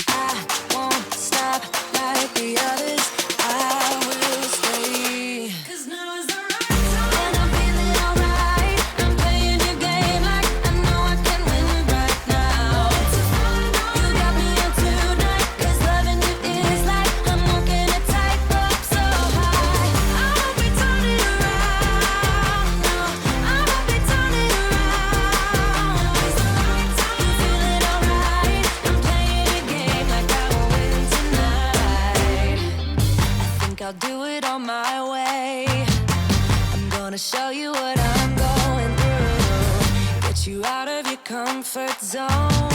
I won't stop like the others. I will stay. 'Cause now is the right time. And I'm feeling alright. I'm playing your game like I know I can win right now. You got me up tonight. 'Cause loving you is like I'm walking a tightrope so high. I won't be turning around. No, I won't be turning around. It's the right time. You feeling alright? I'm playing your game like I will win tonight. I think I'll do it on my way. I'm gonna show you what I'm going through. Get you out of your comfort zone.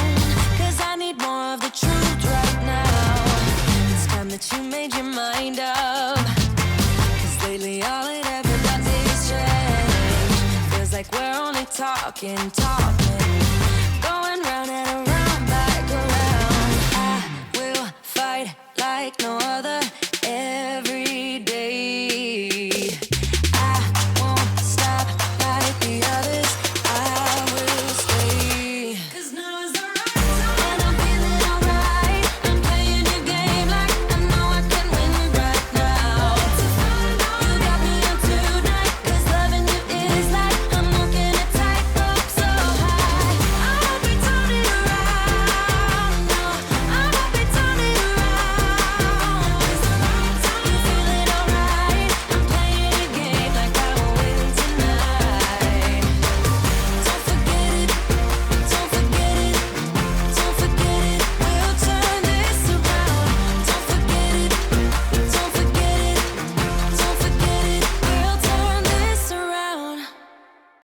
'Cause I need more of the truth right now. It's time that you made your mind up. 'Cause lately all it ever does is change. Feels like we're only talking. Going round and around, back around. I will fight like no other.